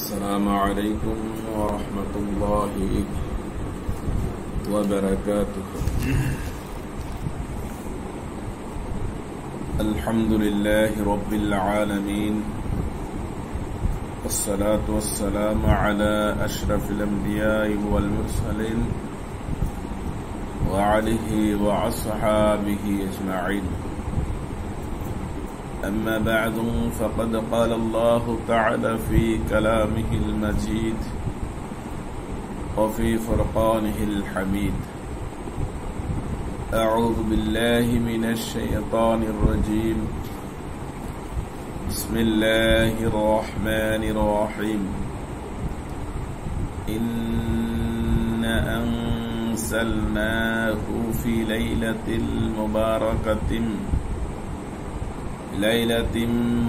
السلام عليكم ورحمة الله وبركاته. الحمد لله رب العالمين، والصلاة والسلام على أشرف الأنبياء والمرسلين وعليه وأصحابه أجمعين. أما بعد، فقد قال الله تعالى في كلامه المجيد وفي فرقانه الحميد: أعوذ بالله من الشيطان الرجيم، بسم الله الرحمن الرحيم. إنا أنزلناه في ليلة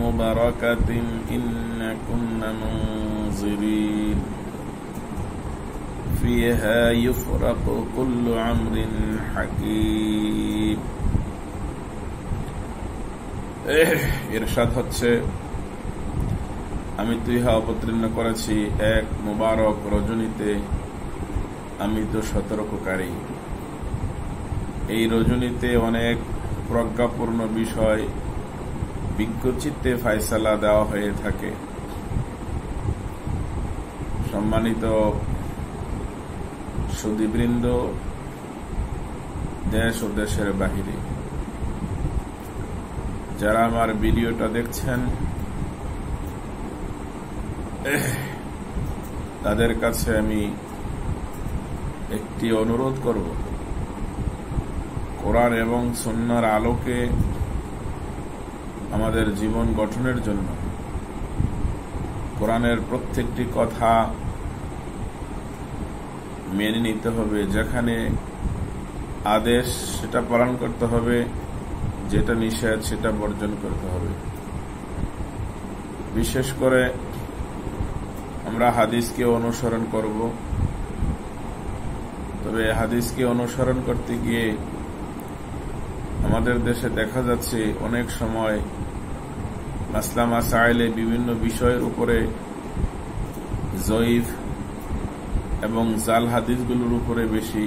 مباركة إنا كنا منذرين فيها يفرق كل أمر حكيم। ইরশাদ হচ্ছে, আমি তো ইহা অবতীর্ণ করেছি এক মুবারক রজনীতে, আমি তো সতর্ককারী। এই রজনীতে অনেক প্রজ্ঞাপূর্ণ বিষয় বিজ্ঞচিত্তে ফায়সালা দেওয়া হয়ে থাকে। সম্মানিত সুধীবৃন্দ, দেশ ও দেশের বাহিরে যারা আমার ভিডিওটা দেখছেন, তাদের কাছে আমি একটি অনুরোধ করব, কোরআন এবং সুন্নাহর আলোকে আমাদের জীবন গঠনের জন্য কোরআনের প্রত্যেকটি কথা মেনে নিতে হবে। যেখানে আদেশ সেটা পালন করতে হবে, যেটা নিষেধ সেটা বর্জন করতে হবে। বিশেষ করে আমরা হাদিসকে অনুসরণ করব, তবে হাদিসকে অনুসরণ করতে গিয়ে আমাদের দেশে দেখা যাচ্ছে অনেক সময় মাসলা মাসাইলে বিভিন্ন বিষয়ের উপরে জয়ীফ এবং জাল হাদিসগুলোর উপরে বেশি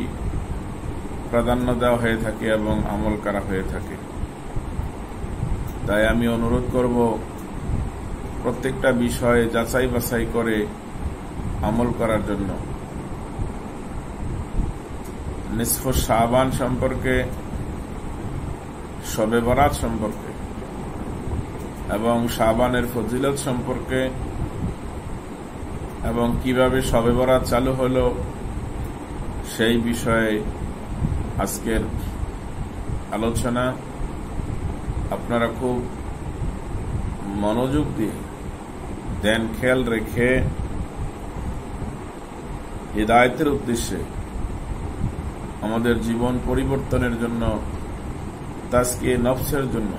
প্রাধান্য দেওয়া হয়ে থাকে এবং আমল করা হয়ে থাকে। তাই আমি অনুরোধ করব, প্রত্যেকটা বিষয়ে যাচাই বাছাই করে আমল করার জন্য। নিসফ শাবান সম্পর্কে, শবে বরাত সম্পর্কে এবং শাবানের ফজিলত সম্পর্কে এবং কিভাবে শবে বরাত চালু হলো সেই বিষয়ে আজকের আলোচনা। আপনারা খুব মনোযোগ দিয়ে ধ্যান খেয়াল রেখে হিদায়াতের উদ্দেশ্যে আমাদের জীবন পরিবর্তনের জন্য, তাজকিয়ে নফসের জন্য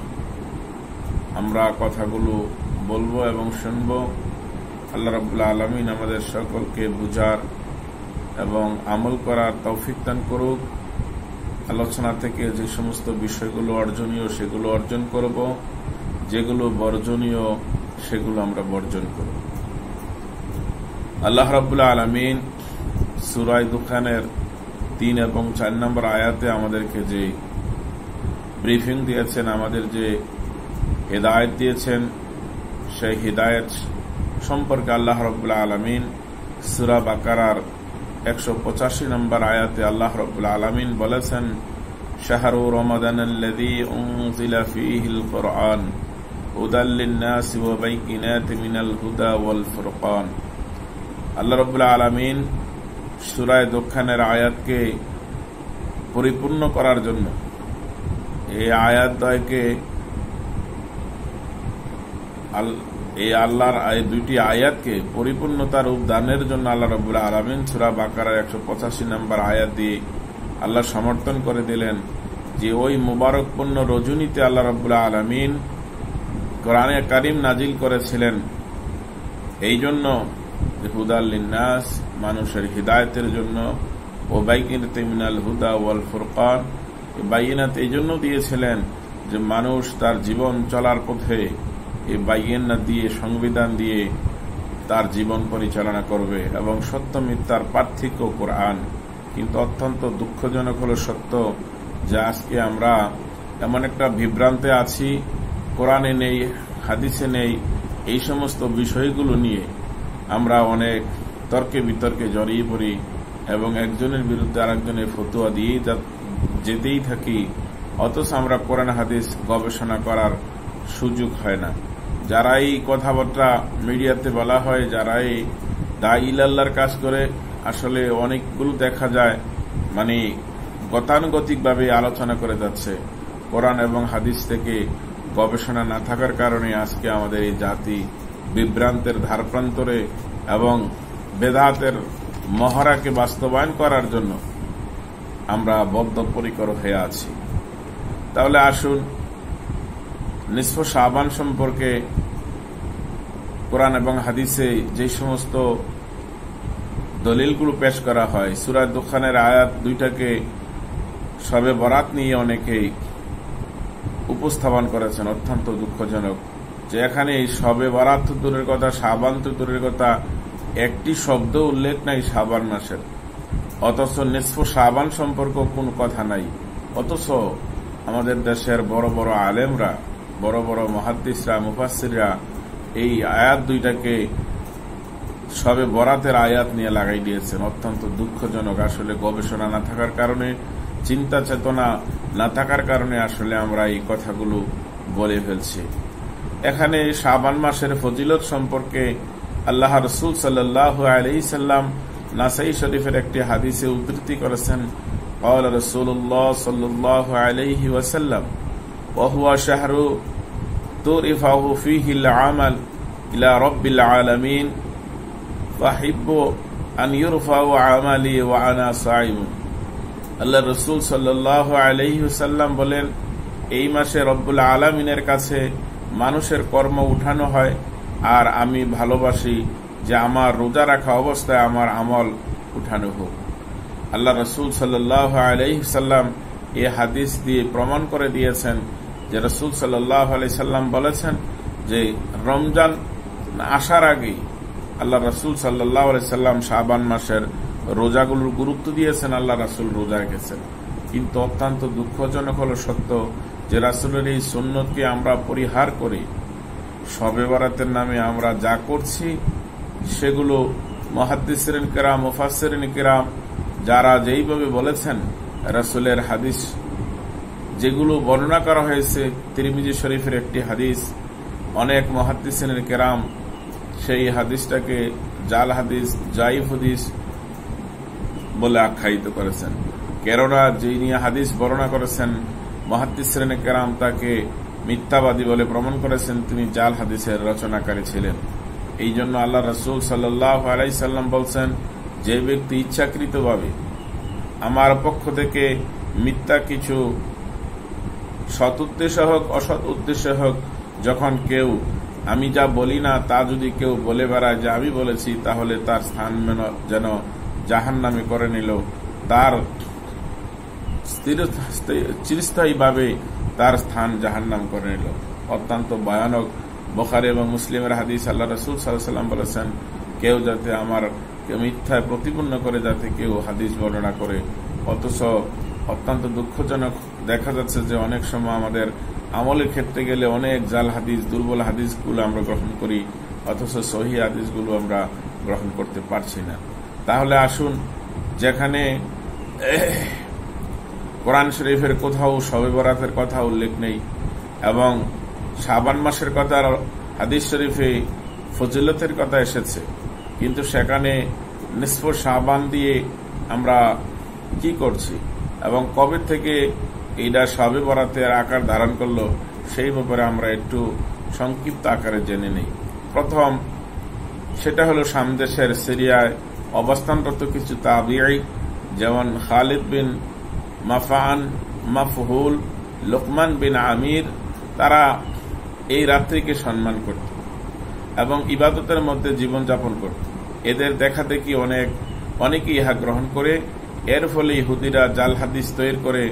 আমরা কথাগুলো বলবো এবং শুনব। আল্লাহ রাব্বুল আলামিন আমাদের সকলকে বুঝার এবং আমল করার তৌফিক দান করুক। আলোচনা থেকে যে সমস্ত বিষয়গুলো অর্জনীয় সেগুলো অর্জন করব, যেগুলো বর্জনীয় সেগুলো আমরা বর্জন করব। আল্লাহ রাব্বুল আলামিন সূরা দুখানের 3 এবং 4 নম্বর আয়াতে আমাদেরকে যে ব্রিফিং দিয়েছেন, আমাদের যে হিদায়াত দিয়েছেন, সেই হিদায়াত সম্পর্কে আল্লাহ রাব্বুল আলামিন সূরা বাকারার 185 নম্বর আয়াতে আল্লাহ রাব্বুল আলামিন বলেছেন, শাহরু রমাদানাল্লাযী উনজিলা ফীহিল কুরআন হুদাল লিন-নাসি ওয়া বাইয়িনাতিন মিনাল হুদা ওয়াল ফুরকান। আল্লাহ রাব্বুল আলামিন সূরা দুখানের আয়াতকে পরিপূর্ণ করার জন্য, এই আয়াতদ্বয়কে, এই আল্লাহর এই দুইটি আয়াতকে পরিপূর্ণতার রূপ দানের জন্য আল্লাহ রাব্বুল আলামিন সূরা বাকারার 185 নম্বর আয়াত দিয়ে আল্লাহ সমর্থন করে দিলেন যে ওই মুবারকপূর্ণ রজনীতে আল্লাহ রাব্বুল আলামিন কোরআনে কারীম নাজিল করেছিলেন এই জন্য যে হুদাল লিন-নাস, মানুষের হিদায়াতের জন্য, ও বাইয়িনাতিন মিনাল হুদা ওয়াল ফুরকান, বাইয়িনাত এই জন্য দিয়েছিলেন যে মানুষ তার জীবন চলার পথে এই বাইয়িনাত দিয়ে, সংবিধান দিয়ে তার জীবন পরিচালনা করবে এবং সত্য মিথ্যার পার্থক্য কোরআন। কিন্তু অত্যন্ত দুঃখজনক হলো সত্য যে আজকে আমরা এমন একটা বিভ্রান্তে আছি, কোরআনে নেই, হাদিসে নেই, এই সমস্ত বিষয়গুলো নিয়ে আমরা অনেক তর্কে বিতর্কে জড়িয়ে পড়ি এবং একজনের বিরুদ্ধে আরেকজনের ফতোয়া দিয়েই যেতেই থাকি, অথচ আমরা কোরআন হাদিস গবেষণা করার সুযোগ হয় না। যারা এই কথাবার্তা মিডিয়াতে বলা হয়, যারা এই দাঈল আল্লাহর কাজ করে, আসলে অনেকগুলো দেখা যায় মানে গতানুগতিকভাবে আলোচনা করে যাচ্ছে। কোরআন এবং হাদিস থেকে গবেষণা না থাকার কারণে আজকে আমাদের এই জাতি বিভ্রান্তের ধারপ্রান্তরে এবং বেদাতের মহড়াকে বাস্তবায়ন করার জন্য আমরা বদ্ধপরিকর হয়ে আছি। তাহলে আসুন নিসফ শাবান সম্পর্কে কোরআন এবং হাদিসে যে সমস্ত দলিলগুলো পেশ করা হয়, সূরা দুখানের আয়াত দুইটাকে শবে বরাত নিয়ে অনেকেই উপস্থাপন করেছেন। অত্যন্ত দুঃখজনক যে এখানে শবে বরাত তো দূরের কথা, শাবান তো দূরের কথা, একটি শব্দ উল্লেখ নাই শাবান মাসের, অথচ নিসফ শাবান সম্পর্ক কোনো কথা নাই। অথচ আমাদের দেশের বড় বড় আলেমরা, বড় বড় মুহাদ্দিসরা, মুফাসসিররা এই আয়াত দুইটাকে শবে বরাতের আয়াত নিয়ে লাগাই দিয়েছেন। অত্যন্ত দুঃখজনক। আসলে গবেষণা না থাকার কারণে, চিন্তা চেতনা না থাকার কারণে আসলে আমরা এই কথাগুলো বলে ফেলছি। এখানে শাবান মাসের ফজিলত সম্পর্কে আল্লাহ রাসূল সাল্লাল্লাহু আলাইহি সাল্লাম নাসাই শরীফের একটি হাদিসে উদ্ধৃতি করেছেন। قال رسول الله صلى الله عليه وسلم وهو شهر ترفع فيه العمل إلى رب العالمين فأحب أن يرفع عملي وأنا صائم। আল্লাহ রাসূল সাল্লাল্লাহু আলাইহি ওয়াসাল্লাম বলেন, এই মাসে রব্বুল আলামিনের কাছে মানুষের কর্ম উঠানো হয়, আর আমি ভালোবাসি যে আমার রোজা রাখা অবস্থায় আমার আমল উঠানো হোক। আল্লাহ রাসূল সাল্লাল্লাহু আলাইহি ওয়াসাল্লাম এই হাদিস দিয়ে প্রমাণ করে দিয়েছেন যে রাসূল সাল্লাল্লাহু আলাইহি সাল্লাম বলেছেন যে রমজান আসার আগেই আল্লাহ রাসূল সাল্লাল্লাহু আলাইহি সাল্লাম শাবান মাসের রোজাগুলোর গুরুত্ব দিয়েছেন। আল্লাহ রাসূল রোজা রেখেছেন। কিন্তু অত্যন্ত দুঃখজনক হলো সত্য যে রাসূলের এই সুন্নতকে আমরা পরিহার করি শবে বরাতের নামে আমরা যা করছি সেগুলো মুহাদ্দিসিন কিরাম, মুফাসসিরিন কিরাম যারা যেইভাবে বলেছেন, রাসূলের হাদিস যেগুলো বর্ণনা করা হয়েছে, তিরমিজি শরীফের একটি হাদিস, অনেক মুহাদ্দিসিন কিরাম সেই হাদিসটাকে জাল হাদিস, জাইফ হাদিস বলে আখ্যায়িত করেছেন। কেননা যিনি হাদিস বর্ণনা করেছেন মুহাদ্দিসিন কিরাম তাকে মিথ্যাবাদী বলে প্রমাণ করেছেন, তিনি জাল হাদিসের রচনাকারী ছিলেন। এই জন্য আল্লাহ রাসূল সাল্লাল্লাহু আলাইহি সাল্লাম বলছেন, যে ব্যক্তি ইচ্ছাকৃতভাবে আমার পক্ষ থেকে মিথ্যা কিছু সৎ উদ্দেশ্য হোক অসৎ উদ্দেশ্য হোক, যখন কেউ আমি যা বলি না তা যদি কেউ বলে বেড়ায় যে আমি বলেছি, তাহলে তার স্থান যেন জাহান্নামে করে নিল, তার চিরস্থায়ীভাবে তার স্থান জাহান্নাম করে নিল। অত্যন্ত ভয়ানক। বুখারী এবং মুসলিমের হাদিস। আল্লাহ রাসূল সাল্লাল্লাহু আলাইহি ওয়াসাল্লাম বলেছেন, কেউ যাতে আমার মিথ্যায় প্রতিপন্ন করে যাতে কেউ হাদিস বর্ণনা করে। অথচ অত্যন্ত দুঃখজনক দেখা যাচ্ছে যে অনেক সময় আমাদের আমলের ক্ষেত্রে গেলে অনেক জাল হাদিস, দুর্বল হাদিসগুলো আমরা গ্রহণ করি, অথচ সহিহ হাদিসগুলো আমরা গ্রহণ করতে পারছি না। তাহলে আসুন, যেখানে কোরআন শরীফের কোথাও শবে বরাতের কথা উল্লেখ নেই এবং শাবান মাসের কথা হাদিস শরীফে ফজিলতের কথা এসেছে, কিন্তু সেখানে নিসফ শাবান দিয়ে আমরা কি করছি এবং কবে থেকে এইটা শবে বরাতের আকার ধারণ করলো সেই ব্যাপারে আমরা একটু সংক্ষিপ্ত আকারে জেনে নেই। প্রথম, সেটা হলো সামদেশের সিরিয়ায় অবস্থানরত কিছু তাবিঈ, যেমন খালিদ বিন মাফআন, মাফহুল, লোকমান বিন আমির, তারা এই রাত্রিকে সম্মান করত এবং ইবাদতের মধ্যে জীবনযাপন করত। এদের দেখা দেখি অনেকেই ইহা গ্রহণ করে। এর ফলে ইহুদিরা জাল হাদিস তৈরি করে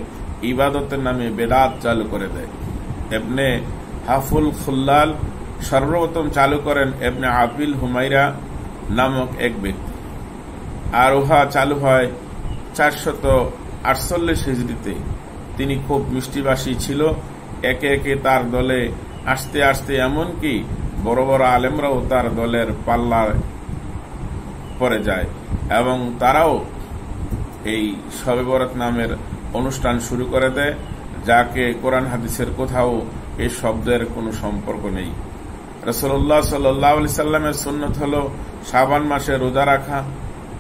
ইবাদতের নামে বেদাত চালু করে দেয়। ইবনে হাফুল খুল্লাল সর্বপ্রথম চালু করেন ইবনে আবিল হুমায়রা নামক এক ব্যক্তি, আর উহা চালু হয় 448 হিজরিতে। তিনি খুব মিষ্টিভাষী ছিল। একে একে তার দলে আসতে আসতে এমনকি বড় বড় আলেমরাও তার দলের পাল্লায় পড়ে যায় এবং তারাও এই শবে বরাত নামের অনুষ্ঠান শুরু করে দেয়, যাকে কোরআন হাদিসের কোথাও এই শব্দের কোনো সম্পর্ক নেই। রাসূলুল্লাহ সাল্লাল্লাহু আলাইহি সাল্লামের সুন্নত হল শাবান মাসে রোজা রাখা,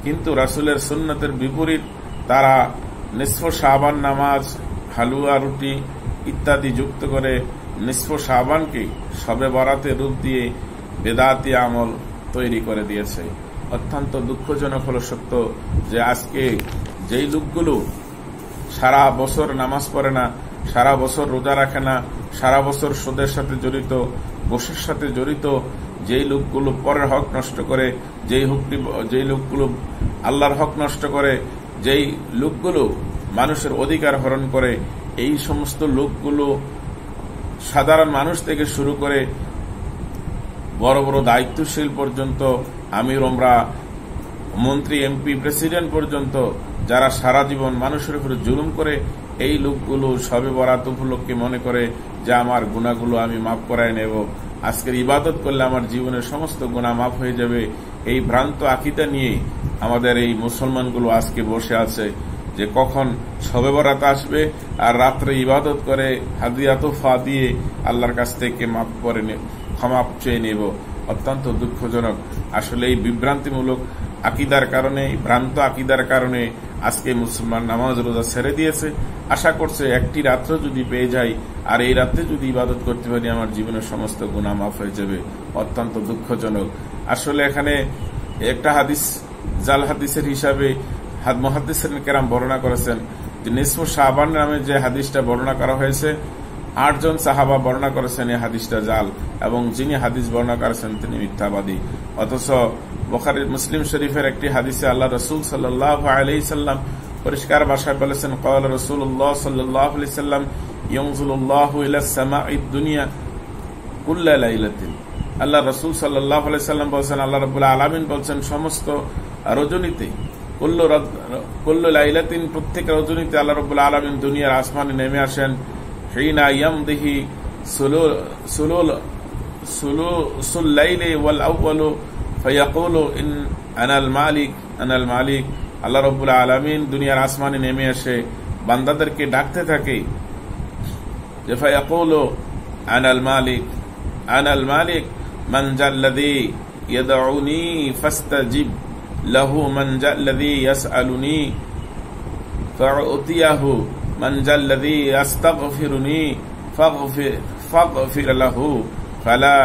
কিন্তু রাসূলের সুন্নতের বিপরীত তারা নিসফ শাবান নামাজ, হালুয়া, রুটি ইত্যাদি যুক্ত করে নিসফ শাবানকে শবে বরাতের রূপ দিয়ে বেদাতি আমল তৈরি করে দিয়েছে। অত্যন্ত দুঃখজনক হলো সত্য যে আজকে যেই লোকগুলো সারা বছর নামাজ পড়ে না, সারা বছর রোজা রাখে না, সারা বছর সুদের সাথে জড়িত, ঘুষের সাথে জড়িত, যেই লোকগুলো পরের হক নষ্ট করে, যেই লোকগুলো আল্লাহর হক নষ্ট করে, যেই লোকগুলো মানুষের অধিকার হরণ করে, এই সমস্ত লোকগুলো সাধারণ মানুষ থেকে শুরু করে বড় বড় দায়িত্বশীল পর্যন্ত, আমির ওমরা, মন্ত্রী, এমপি, প্রেসিডেন্ট পর্যন্ত যারা সারা জীবন মানুষের উপরে জুলুম করে, এই লোকগুলো শবে বরাত উপলক্ষে মনে করে যে আমার গুনাহগুলো আমি মাফ করায় নেব, আজকের ইবাদত করলে আমার জীবনের সমস্ত গুনাহ মাফ হয়ে যাবে। এই ভ্রান্ত আকীদা নিয়ে আমাদের এই মুসলমানগুলো আজকে বসে আছে যে কখন শবে বরাত আসবে আর রাত্রে ইবাদত করে হাদিয়া তোফা দিয়ে আল্লাহর কাছ থেকে মাফ করে ক্ষমা চেয়ে নেব। অত্যন্ত দুঃখজনক। আসলে এই বিভ্রান্তিমূলক আকীদার কারণে, ভ্রান্ত আকীদার কারণে আজকে মুসলমান নামাজ রোজা ছেড়ে দিয়েছে। আশা করছে একটি রাত্র যদি পেয়ে যাই আর এই রাত্রে যদি ইবাদত করতে পারি আমার জীবনের সমস্ত গুনাহ মাফ হয়ে যাবে। অত্যন্ত দুঃখজনক। আসলে এখানে একটা হাদিস জাল হাদিসের হিসাবে মুহাদ্দিসিন কেরাম বর্ণনা করেছেন যে নিসফ শাবান নামে যে হাদিসটা বর্ণনা করা হয়েছে 8 জন সাহাবা বর্ণনা করেছেন এই হাদিসটা জাল, এবং যিনি হাদিস বর্ণনা করেছেন তিনি মিথ্যাবাদী। অথচ বুখারী মুসলিম শরীফের একটি হাদিসে আল্লাহ রাসূল সাল্লাল্লাহু আলাইহি সাল্লাম পরিষ্কার ভাষায় বলেছেন, ক্বালা রাসূলুল্লাহ সাল্লাল্লাহু আলাইহি সাল্লাম ইয়ানজুলুল্লাহু ইলাস সামাঈদ দুনিয়া কুল্লা লাইলাতিন। আল্লাহ রাসূল সাল্লাল্লাহু আলাইহি সাল্লাম বলেছেন, আল্লাহ রাব্বুল আলামিন বলেন সমস্ত রজনীতে, কুল্লু লাইলাতিন, প্রত্যেক রজনীতে আল্লাহ রাব্বুল আলামিন দুনিয়ার আসমানে নেমে আসেন। হিনা ইয়ামদিহি সুলুসুল লাইলি ওয়াল আউয়ালু ফায়াকুলু ইন আনাল মালিক আনাল মালিক। আল্লাহ রাব্বুল আলামিন দুনিয়ার আসমানে নেমে এসে বান্দাদেরকে ডাকতে থাকে যে ফায়াকুলু আনাল মালিক আনাল মালিক মান জাল্লাযী ইয়াদউনি ফাস্তাজিব লাহু মান জাল্লাযী ইয়াসআলুনি ফাউতিয়াহু মান জাল্লাযী ইয়াস্তাগফিরুনি ফাগফির লাহু ফালা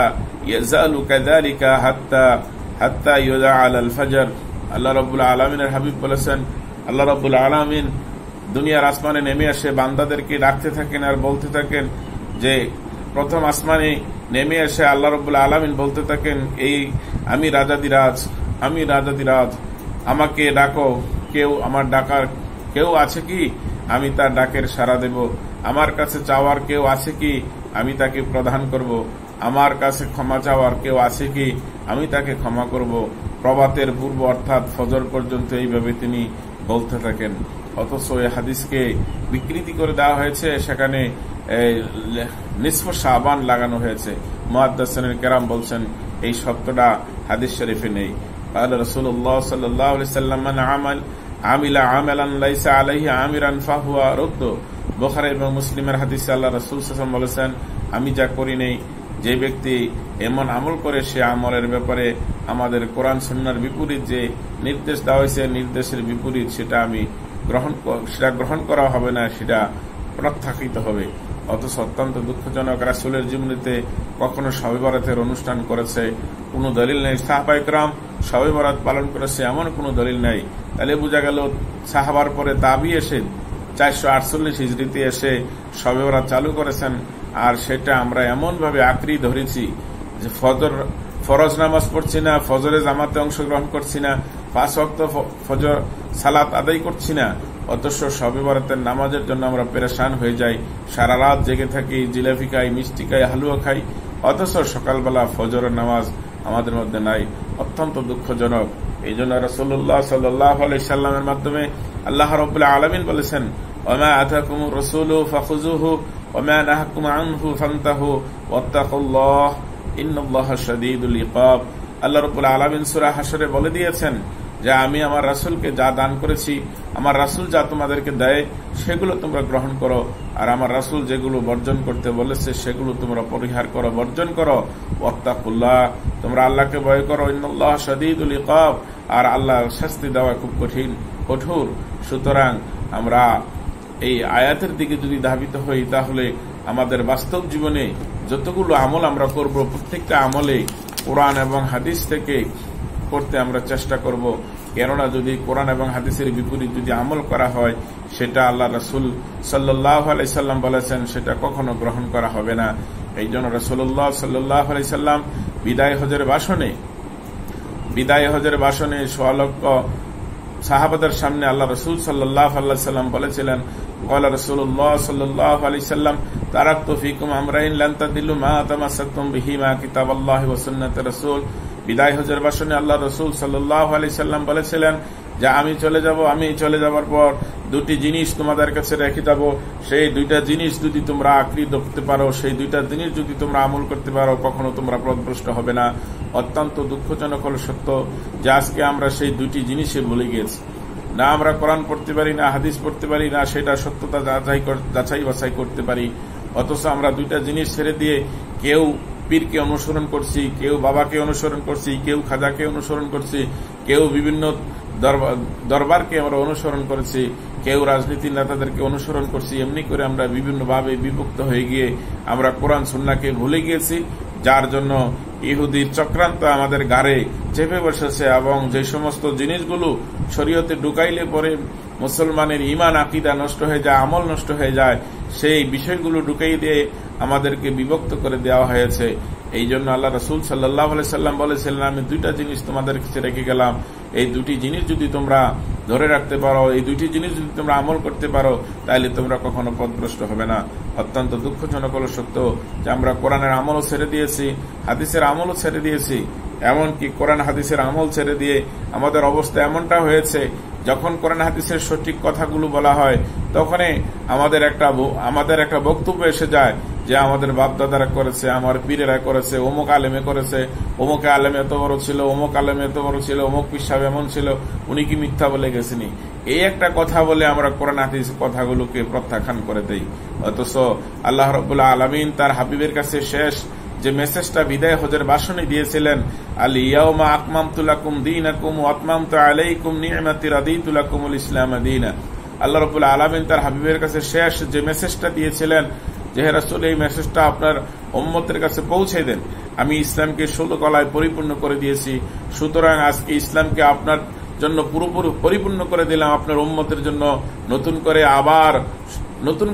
ইয়াজালু কাযালিকা হাত্তা ইউযআল আল ফজর। আল্লাহ রাব্বুল আলামিনের হাবিব বলেছেন, আল্লাহ রাব্বুল আলামিন দুনিয়ার আসমানে নেমে এসে বান্দাদেরকে ডাকতে থাকেন আর বলতে থাকেন যে প্রথম আসমানে নেমে এসে আল্লাহ রাব্বুল আলামিন বলতে থাকেন, এই আমি রাজাদিরাজ, আমাকে ডাকো, কেউ আমার ডাকার কেউ আছে কি, আমি তার ডাকের সাড়া দেব। আমার কাছে চাওয়ার কেউ আছে কি, আমি তাকে প্রদান করব। আমার কাছে ক্ষমা চাওয়ার কেউ আছে কি, আমি তাকে ক্ষমা করব। প্রভাতের পূর্ব অর্থাৎ ফজর পর্যন্ত এইভাবে তিনি বলতে থাকেন। অথচ এই হাদিসকে বিকৃতি করে দেওয়া হয়েছে, সেখানে নিসফ শাবান লাগানো হয়েছে। মুহাদ্দিসিন কেরাম বলছেন এই সত্যটা হাদিস শরীফে নেই। قال رسول الله صلى الله عليه وسلم من عمل عملا ليس عليه امرا فهو رد। বুখারী এবং মুসলিমের হাদিসে আল্লাহ রাসূল সাল্লাল্লাহু আলাইহি ওয়াসাল্লাম বলেছেন, আমি যা করি নেই, যে ব্যক্তি এমন আমল করে সে আমলের ব্যাপারে আমাদের কোরআন সুন্নাহর বিপরীত যে নির্দেশ দেওয়া হয়েছে নির্দেশের বিপরীত সেটা গ্রহণ করা হবে না, সেটা প্রত্যাখ্যাত হবে। অথচ অত্যন্ত দুঃখজনক, রাসূলের জীবনীতে কখনো শবে বরাতের অনুষ্ঠান করেছে কোনো দলিল নেই। সাহাবায়ে কেরাম শবে বরাত পালন করেছে এমন কোনো দলিল নেই। তাহলে বোঝা গেল সাহাবার পরে তাবি এসে 448 হিজরিতে এসে শবে বরাত চালু করেছেন, আর সেটা আমরা এমন ভাবে আঁকড়ি ধরেছি যে ফরজ নামাজ পড়ছি না, ফজরে জামাতে অংশগ্রহণ করছি না, 5 ওয়াক্ত ফজর সালাত আদায় করছি না, অথচ শবে বরাতের নামাজের জন্য আমরা পেরেশান হয়ে যাই, সারা রাত জেগে থাকি, জিলাপি খাই, মিষ্টি খাই, হালুয়া খাই, অথচ সকালবেলা ফজরের নামাজ আমাদের মধ্যে নাই, অত্যন্ত দুঃখজনক। এই জন্য রাসূলুল্লাহ সাল্লাল্লাহু আলাইহি সাল্লামের মাধ্যমে আল্লাহ রাব্বুল আলামিন বলেছেন, ওয়া আতাকুমুর রাসূলু ফাখুযুহু ওয়া মা নাহাকুম আনহু ফান্তাহু ওয়াত্তাকুল্লাহ ইন্নাল্লাহা শাদীদুল ইকাব। আল্লাহ রাব্বুল আলামিন সূরা হাশরে বলে দিয়েছেন যে আমি আমার রাসূলকে যা দান করেছি, আমার রাসূল যা তোমাদেরকে দেয় সেগুলো তোমরা গ্রহণ করো, আর আমার রাসূল যেগুলো বর্জন করতে বলেছে সেগুলো তোমরা পরিহার করো, বর্জন করো। ওয়াত্তাকুল্লাহ, তোমরা আল্লাহকে ভয় করো। ইন্নাল্লাহা শাদীদুল ইকাব, আর আল্লাহর শাস্তি দেওয়া খুব কঠোর। সুতরাং আমরা এই আয়াতের দিকে যদি ধাবিত হই, তাহলে আমাদের বাস্তব জীবনে যতগুলো আমল আমরা করব, প্রত্যেকটা আমলে কোরআন এবং হাদিস থেকে করতে আমরা চেষ্টা করব। কেননা যদি কোরআন এবং হাদিসের বিপরীত যদি আমল করা হয়, সেটা আল্লাহ রাসূল সাল্লাল্লাহু আলাইহি সাল্লাম বলেছেন সেটা কখনো গ্রহণ করা হবে না। এই জন্য রাসূলুল্লাহ সাল্লাল্লাহু আলাইহি সাল্লাম বিদায় হজের ভাষণে সোয়া লক্ষ সাহাবাদের সামনে আল্লাহ রাসূল সাল্লাল্লাহু আলাইহি সাল্লাম বলেছিলেন, قال رسول الله صلى الله عليه وسلم تركت فيكم امرين لن تضلوا ما تمسكتم بهما كتاب الله وسنة رسول। বিদায় হজের ভাষণে আল্লাহ রাসূল সাল্লাল্লাহু আলাইহি সাল্লাম বলেছিলেন যে আমি চলে যাবার পর দুটি জিনিস তোমাদের কাছে রেখে যাব, সেই দুইটা জিনিস যদি তোমরা আঁকড়ে ধরতে পারো, সেই দুইটা জিনিস যদি তোমরা আমল করতে পারো, কখনো তোমরা পথভ্রষ্ট হবে না। অত্যন্ত দুঃখজনক হল সত্য যে আজকে আমরা সেই দুটি জিনিসে ভুলে গেছি। না আমরা কোরআন পড়তে পারি, না হাদিস পড়তে পারি, না সেটা সত্যতা যাচাই বাছাই করতে পারি। অথচ আমরা দুইটা জিনিস ছেড়ে দিয়ে কেউ পীরকে অনুসরণ করছি, কেউ বাবাকে অনুসরণ করছি, কেউ খাজাকে অনুসরণ করছি, কেউ বিভিন্ন দরবারকে আমরা অনুসরণ করেছি, কেউ রাজনীতির নেতাদেরকে অনুসরণ করছি। এমনি করে আমরা বিভিন্নভাবে বিভক্ত হয়ে গিয়ে আমরা কোরআন সুন্নাহকে ভুলে গিয়েছি, যার জন্য ইহুদির চক্রান্ত আমাদের গাড়ে চেপে বসেছে। এবং যে সমস্ত জিনিসগুলো শরীয়তে ঢুকাইলে পরে মুসলমানের ঈমান আকীদা নষ্ট হয়ে যায়, আমল নষ্ট হয়ে যায়, সেই বিষয়গুলো ঢুকাই দিয়ে আমাদেরকে বিভক্ত করে দেওয়া হয়েছে। এই জন্য আল্লাহ রাসূল সাল্লাল্লাহু আলাইহি সাল্লাম বলেছিলেন, আমি দুইটা জিনিস তোমাদের কাছে রেখে গেলাম, এই দুটি জিনিস যদি তোমরা ধরে রাখতে পারো, এই দুটি জিনিস যদি তোমরা আমল করতে পারো, তাহলে তোমরা কখনো পথভ্রষ্ট হবে না। অত্যন্ত দুঃখজনক হল সত্য যে আমরা কোরআনের আমলও ছেড়ে দিয়েছি, হাদিসের আমলও ছেড়ে দিয়েছি। এমনকি কোরআন হাদিসের আমল ছেড়ে দিয়ে আমাদের অবস্থা এমনটা হয়েছে, যখন কোরআন হাদিসের সঠিক কথাগুলো বলা হয়, তখনই আমাদের একটা বক্তব্য এসে যায় যে আমাদের বাপদাদারা করেছে, আমার পীরেরা করেছে, অমুক আলেমে করেছে, অমুক আলেম এত বড় ছিল, অমুক আলেম এত বড় ছিল, অমুক পীর সাহেব এমন ছিল, উনি কি মিথ্যা বলে গেছেনি? এই একটা কথা বলে আমরা কোরআন হাদিস কথাগুলোকে প্রত্যাখ্যান করে দেই। অথচ আল্লাহ রাব্বুল আলামিন তার হাবিবের কাছে শেষ যে মেসেজটা বিদায় হজের ভাষণে দিয়েছিলেন, আল ইয়াউমা আকমামতু লাকুম দীনাকুম ওয়া আতমামতু আলাইকুম নি'মাতি রাদিতু লাকুমুল ইসলাম দীনা। আল্লাহ রাব্বুল আলামিন তার হাবিবের কাছে শেষ যে মেসেজটা দিয়েছিলেন যে হে রাসূল, এই মেসেজটা আপনার উম্মতের কাছে পৌঁছে দেন, আমি ইসলামকে 16 কলায় পরিপূর্ণ করে দিয়েছি। সুতরাং আজকে ইসলামকে আপনার জন্য পুরোপুরি পরিপূর্ণ করে দিলাম, আপনার উম্মতের জন্য নতুন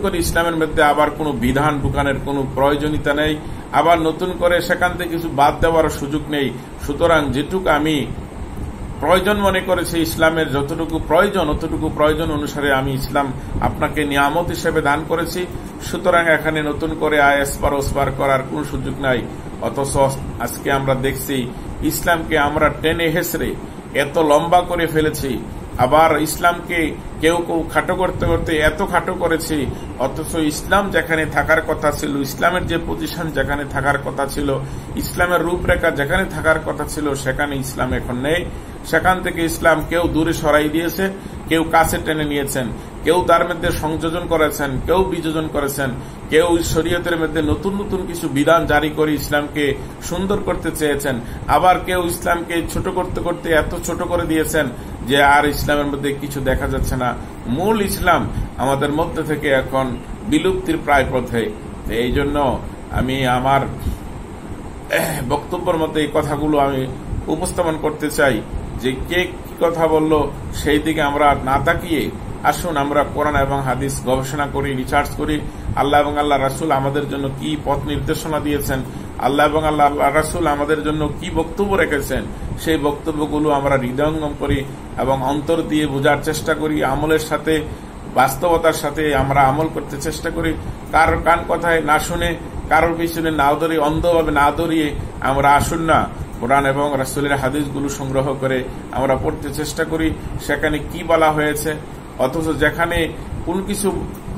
করে ইসলামের মধ্যে আবার কোনো বিধান ঢুকানোর কোনো প্রয়োজনীয়তা নেই, আবার নতুন করে সেখান থেকে কিছু বাদ দেওয়ার সুযোগ নেই। সুতরাং যেটুকু আমি প্রয়োজন মনে করেছি, ইসলামের যতটুকু প্রয়োজন অতটুকু প্রয়োজন অনুসারে আমি ইসলাম আপনাকে নিয়ামত হিসেবে দান করেছি। সুতরাং এখানে নতুন করে এসপার ওসপার করার কোন সুযোগ নাই। অথচ আজকে আমরা দেখছি ইসলামকে আমরা টেনে হেসড়ে এত লম্বা করে ফেলেছি, আবার ইসলামকে কেউ খাটো করতে করতে এত খাটো করেছি। অথচ ইসলাম যেখানে থাকার কথা ছিল, ইসলামের যে পজিশন যেখানে থাকার কথা ছিল, ইসলামের রূপরেখা যেখানে থাকার কথা ছিল, সেখানে ইসলাম এখন নেই। সেখান থেকে ইসলাম কেউ দূরে সরাই দিয়েছে, কেউ কাছে টেনে নিয়েছেন, কেউ তার মধ্যে সংযোজন করেছেন, কেউ বিযোজন করেছেন, কেউ শরীয়তের মধ্যে নতুন নতুন কিছু বিধান জারি করে ইসলামকে সুন্দর করতে চেয়েছেন, আবার কেউ ইসলামকে ছোট করতে করতে এত ছোট করে দিয়েছেন যে আর ইসলামের মধ্যে কিছু দেখা যাচ্ছে না। মূল ইসলাম আমাদের মধ্যে থেকে এখন বিলুপ্তির প্রায় পথে। এই জন্য আমি আমার বক্তব্যের মধ্যে এই কথাগুলো আমি উপস্থাপন করতে চাই যে কে কি কথা বললো সেই দিকে আমরা না তাকিয়ে আসুন আমরা কোরআন এবং হাদিস গবেষণা করি, রিসার্চ করি। আল্লাহ এবং আল্লাহ রাসূল আমাদের জন্য কি পথ নির্দেশনা দিয়েছেন, আল্লাহ এবং আল্লাহ রাসূল আমাদের জন্য কি বক্তব্য রেখেছেন, সেই বক্তব্যগুলো আমরা হৃদয়ঙ্গম করি এবং অন্তর দিয়ে বোঝার চেষ্টা করি, আমলের সাথে বাস্তবতার সাথে আমরা আমল করতে চেষ্টা করি। কার কান কথায় না শুনে কারোর পিছনে না দৌড়িয়ে, অন্ধভাবে না দৌড়িয়ে আমরা আসুন না কোরআন এবং রাসূলের হাদিসগুলো সংগ্রহ করে আমরা পড়তে চেষ্টা করি সেখানে কি বলা হয়েছে। অথচ যেখানে কোন কিছু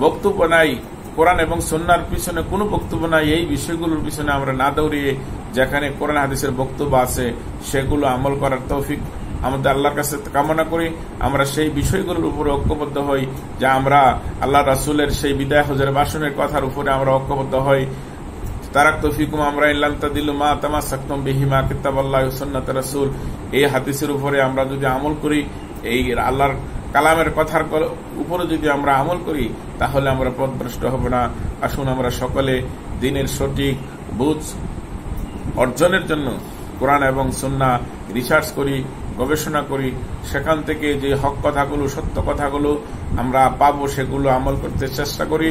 বক্তব্য নাই, কোরআন এবং সুন্নাহর পিছনে কোনো বক্তব্য নাই, এই বিষয়গুলোর পিছনে আমরা না দৌড়িয়ে যেখানে কোরআন হাদিসের বক্তব্য আছে সেগুলো আমল করার তৌফিক আমাদের আল্লাহর কাছে কামনা করি। আমরা সেই বিষয়গুলোর উপরে ঐক্যবদ্ধ হই, যা আমরা আল্লাহ রাসূলের সেই বিদায় হজের ভাষণের কথার উপরে আমরা ঐক্যবদ্ধ হই। তারাকতু ফিকুম আমরা ইল্লান তাদিল্লু মা তামাসসাকতুম বিহি মা কিতাবাল্লাহি ওয়া সুন্নাত রাসূল, এই হাদিসের উপরে আমরা যদি আমল করি, এই আল্লাহর কালামের কথার উপরে যদি আমরা আমল করি, তাহলে আমরা পথভ্রষ্ট হব না। আসুন আমরা সকলে দ্বীনের সঠিক বুঝ অর্জনের জন্য কোরআন এবং সুন্নাহ রিসার্চ করি, গবেষণা করি, সেখান থেকে যে হক কথাগুলো, সত্য কথাগুলো আমরা পাবো সেগুলো আমল করতে চেষ্টা করি।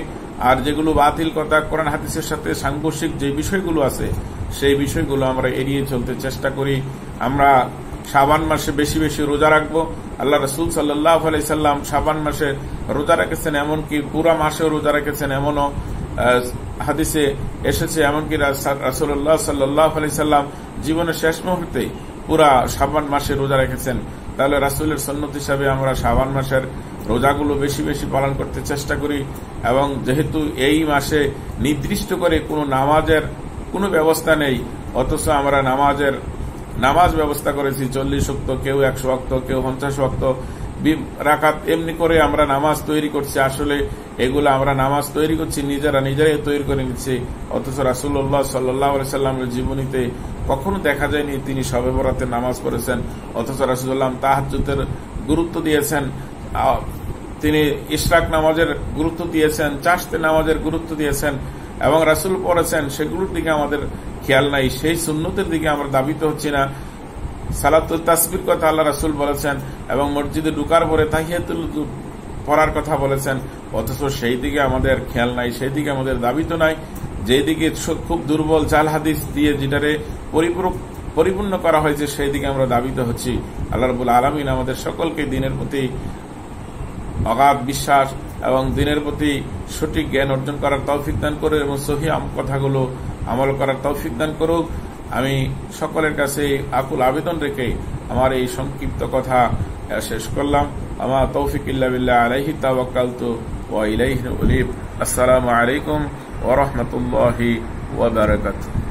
আর যেগুলো বাতিল কথা, কোরআন হাদিসের সাথে সাংঘর্ষিক যে বিষয়গুলো আছে সেই বিষয়গুলো আমরা এড়িয়ে চলতে চেষ্টা করি। আমরা শাবান মাসে বেশি বেশি রোজা রাখবো। আল্লাহ রাসূল সাল্লাল্লাহু আলাইহি সাল্লাম শাবান মাসে রোজা রেখেছেন, এমনকি পুরা মাসেও রোজা রেখেছেন, এমনও হাদিসে এসেছে। এমনকি রাসূলুল্লাহ সাল্লাল্লাহু আলাইহি সাল্লাম জীবনের শেষ মুহূর্তে পুরা শাবান মাসে রোজা রেখেছেন। তাহলে রাসূলের সুন্নাত হিসাবে আমরা শাবান মাসের রোজাগুলো বেশি বেশি পালন করতে চেষ্টা করি। এবং যেহেতু এই মাসে নির্দিষ্ট করে কোনো নামাজের কোনো ব্যবস্থা নেই, অথচ আমরা নামাজ ব্যবস্থা করেছি 40 ওয়াক্ত, কেউ 100 ওয়াক্ত, কেউ 50 ওয়াক্ত রাকাত, এমনি করে আমরা নামাজ তৈরি করছি। আসলে এগুলো আমরা নামাজ তৈরি করছি নিজেরাই তৈরি করে নিচ্ছি। অথচ রাসূলুল্লাহ সাল্লাল্লাহু আলাইহি সাল্লামের জীবনীতে কখনো দেখা যায়নি তিনি শবে বরাতে নামাজ পড়েছেন। অথচ রাসূলুল্লাহ তাহাজ্জুদের গুরুত্ব দিয়েছেন, তিনি ইশরাক নামাজের গুরুত্ব দিয়েছেন, চাশতে নামাজের গুরুত্ব দিয়েছেন এবং রাসূল পড়েছেন। সেগুলোর দিকে আমাদের খেয়াল নাই, সেই সুন্নতের দিকে আমরা দাবিত হচ্ছি না। সালাতুল তাসবির কথা আল্লাহ রাসূল বলেছেন এবং মসজিদে ঢুকার পরে তাহিয়াতুল পড়ার কথা বলেছেন, অথচ সেই দিকে আমাদের খেয়াল নাই, সেই দিকে আমাদের দাবিত নাই। যেদিকে খুব দুর্বল জাল হাদিস দিয়ে যেটারে পরিপূর্ণ করা হয়েছে সেই দিকে আমরা দাবিত হচ্ছি। আল্লাহ রাব্বুল আলামিন আমাদের সকলকে দ্বীনের প্রতি অগাধ বিশ্বাস এবং দ্বীনের প্রতি সঠিক জ্ঞান অর্জন করার তৌফিক দান করে এবং সহিহ কথাগুলো আমল করার তৌফিক দান করুক। আমি সকলের কাছে আকুল আবেদন রেখে আমার এই সংক্ষিপ্ত কথা শেষ করলাম। আমার তৌফিক ইল্লা বিল্লাহ, আলাইহি তাওয়াক্কালতু ওয়া ইলাইহি উনীব। আসসালামু আলাইকুম ওয়া রাহমাতুল্লাহি ওয়া বারাকাতুহু।